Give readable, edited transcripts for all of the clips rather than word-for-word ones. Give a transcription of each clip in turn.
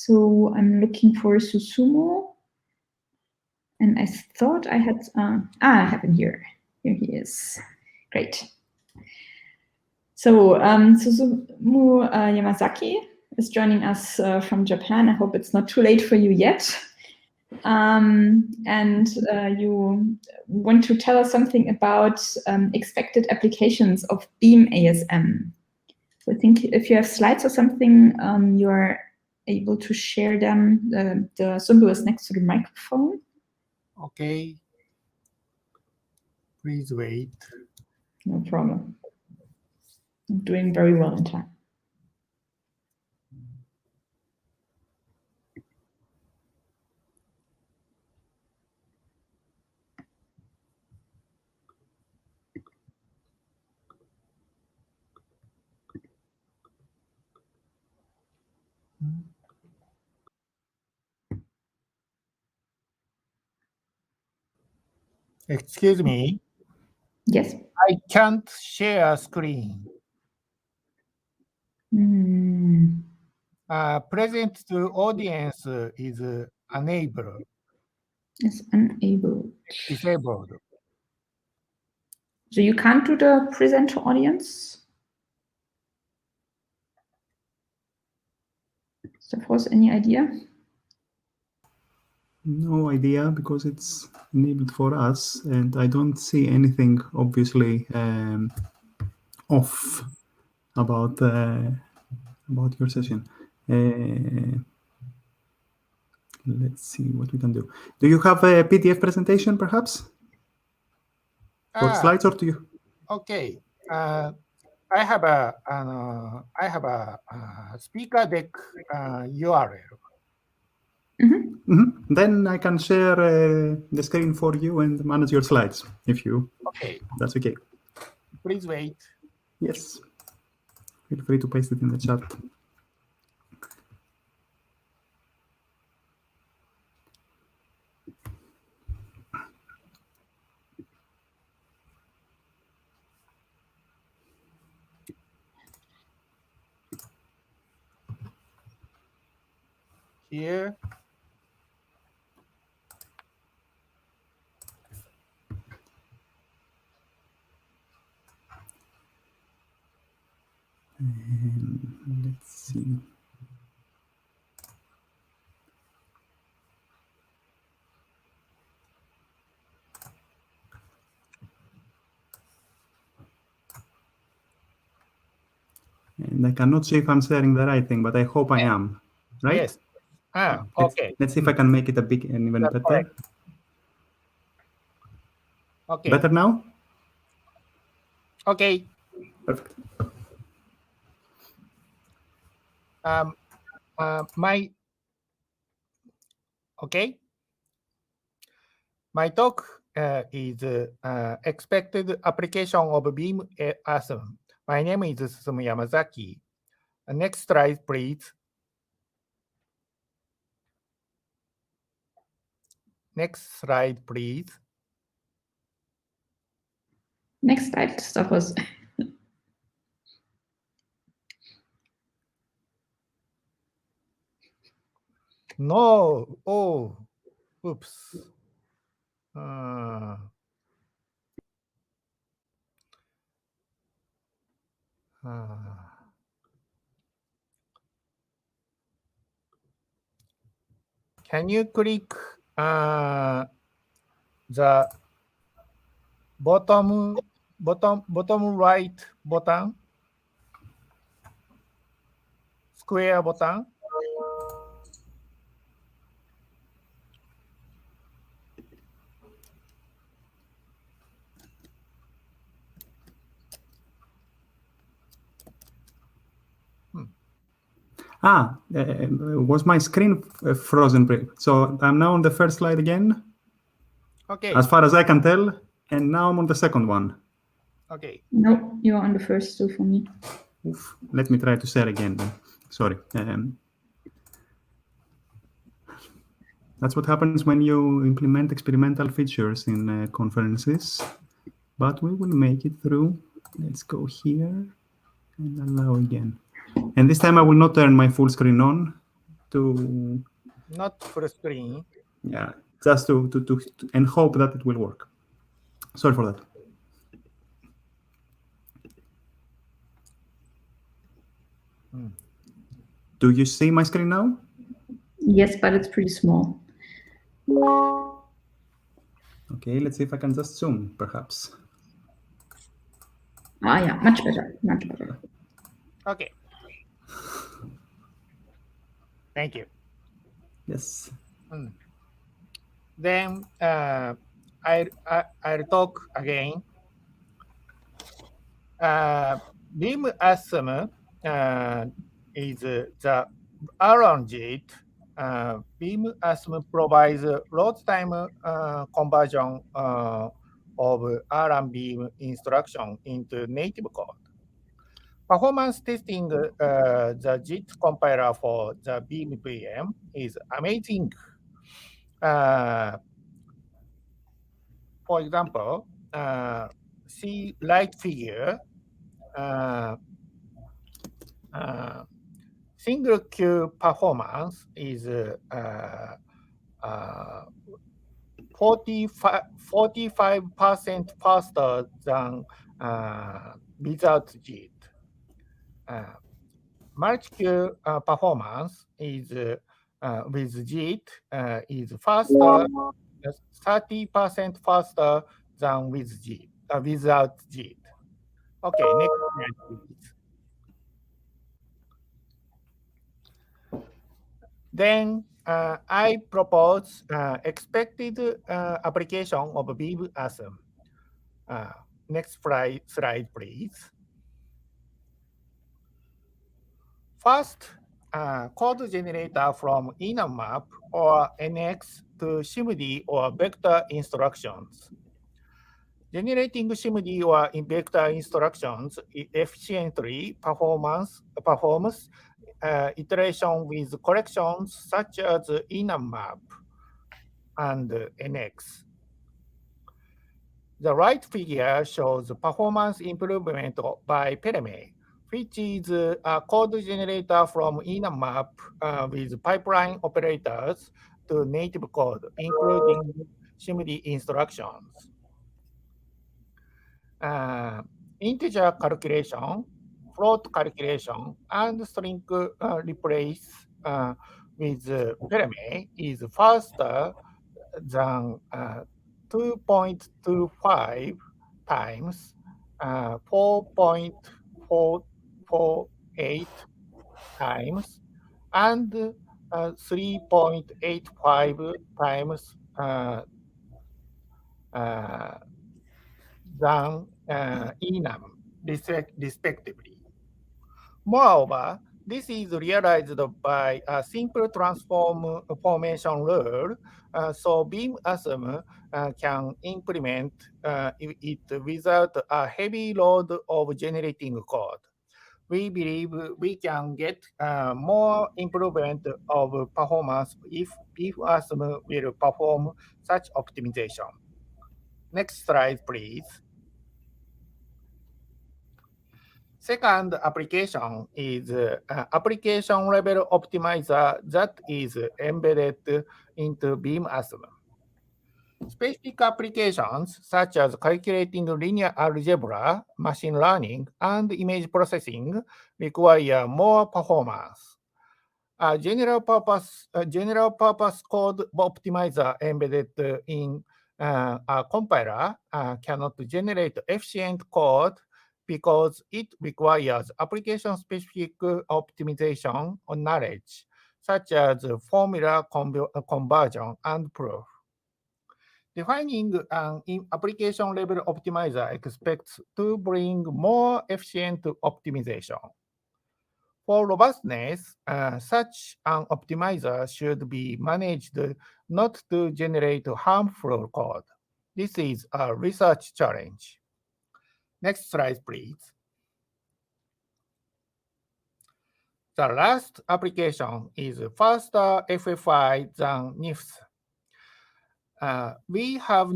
So I'm looking for Susumu. And I thought I had, I have him here. Here he is. Great. So Susumu Yamazaki is joining us from Japan. I hope it's not too late for you yet. And you want to tell us something about expected applications of BeamAsm. So I think if you have slides or something, you're able to share them. The symbol is next to the microphone. Okay. Please wait. No problem. I'm doing very well in time. Excuse me. Yes. I can't share screen. Present to audience is unable. Is unable. Disabled. So you can't do the present to audience? Suppose any idea? No idea, because it's enabled for us, and I don't see anything obviously off about your session. Let's see what we can do. Do you have a PDF presentation, perhaps, for slides, or do you? Okay. I have a speaker deck URL. Then I can share the screen for you and manage your slides, if you. Okay. That's okay. Please wait. Yes. Feel free to paste it in the chat. Here. Let's see. And I cannot see if I'm sharing the right thing, but I hope I am. Right? Yes. Okay. Let's see if I can make it a big and even better. Correct. Okay. Better now? Okay. Perfect. My talk is expected application of BeamAsm. My name is Susumu Yamazaki. Next slide, please. Next slide, please. Next slide, suppose. No. Oh, oops. Can you click the bottom right button? Square button. Was my screen frozen? So I'm now on the first slide again. Okay. As far as I can tell, and now I'm on the second one. Okay. No, you're on the first two for me. Oof. Let me try to share again then. Sorry. That's what happens when you implement experimental features in conferences. But we will make it through. Let's go here and allow again. And this time I will not turn my full screen on. to Not full screen. yeah, just to and hope that it will work. Sorry for that. Do you see my screen now? Yes, but it's pretty small. Okay, let's see if I can just zoom, perhaps. Ah, yeah, much better, much better. Okay. Thank you. Yes. Then I'll talk again. BeamAsm is the Erlang JIT. BeamAsm provides load-time conversion of Erlang Beam instruction into native code. Performance testing the JIT compiler for the Beam VM is amazing. For example, see right figure. Single queue performance is 45% faster than without JIT. Multi-queue performance is with JIT is faster, 30% faster than with JIT, without JIT. Okay, next slide, please. Then I propose expected application of BeamAsm. Next slide, please. First, code generator from enum map or NX to SIMD or vector instructions. Generating SIMD or vector instructions efficiently performs iteration with corrections such as enum map and NX. The right figure shows performance improvement by Pereme, which is a code generator from enum map with pipeline operators to native code, including SIMD instructions. Integer calculation, float calculation, and string replace with Pereme is faster than 2.25 times 4.448 times and 3.85 times than enum, respectively. Moreover, this is realized by a simple transformation rule, so BeamAsm can implement it without a heavy load of generating code. We believe we can get more improvement of performance if BeamAsm will perform such optimization. Next slide, please. Second application is application level optimizer that is embedded into BeamAsm. Specific applications such as calculating linear algebra, machine learning, and image processing require more performance. A general purpose code optimizer embedded in a compiler cannot generate efficient code because it requires application-specific optimization or knowledge, such as formula conversion and proof. Defining an application-level optimizer expects to bring more efficient optimization. For robustness, such an optimizer should be managed not to generate harmful code. This is a research challenge. Next slide, please. The last application is faster FFI than NIFS. We have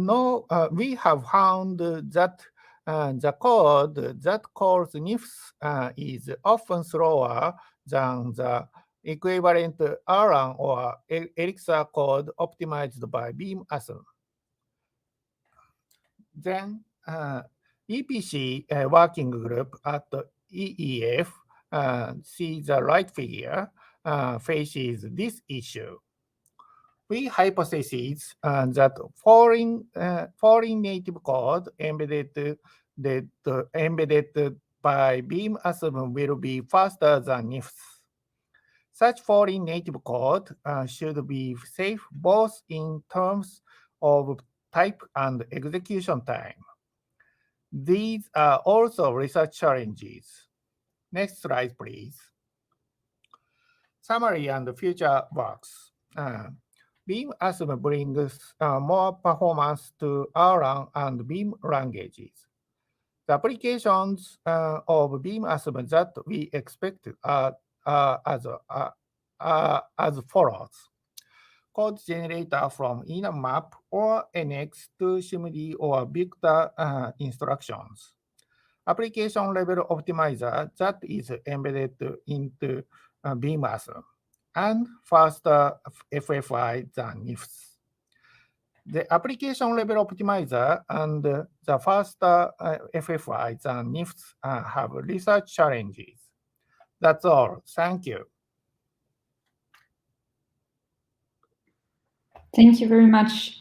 found that the code that calls NIFS is often slower than the equivalent to Erlang or Elixir code optimized by BeamAsm. Then EPC working group at EEF, see the right figure, faces this issue. We hypothesize that foreign native code embedded by BeamAsm will be faster than NIFS. Such foreign native code should be safe both in terms of type and execution time. These are also research challenges. Next slide, please. Summary and future works. BeamAsm brings more performance to Erlang and Beam languages. The applications of BeamAsm that we expect are as follows. Code generator from enum map or NX to SIMD or vector instructions. Application level optimizer that is embedded into BeamAsm and faster FFI than NIFS. The application level optimizer and the faster FFI than NIFS have research challenges. That's all. Thank you. Thank you very much.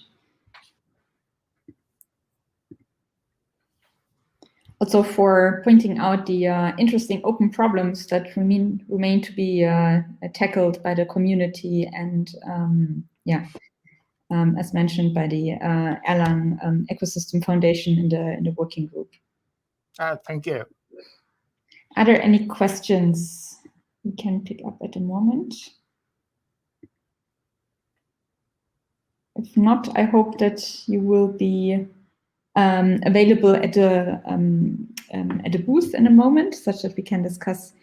Also for pointing out the interesting open problems that remain to be tackled by the community and as mentioned by the Erlang Ecosystem Foundation in the working group. Thank you. Are there any questions we can pick up at the moment? If not, I hope that you will be available at the booth in a moment, such that we can discuss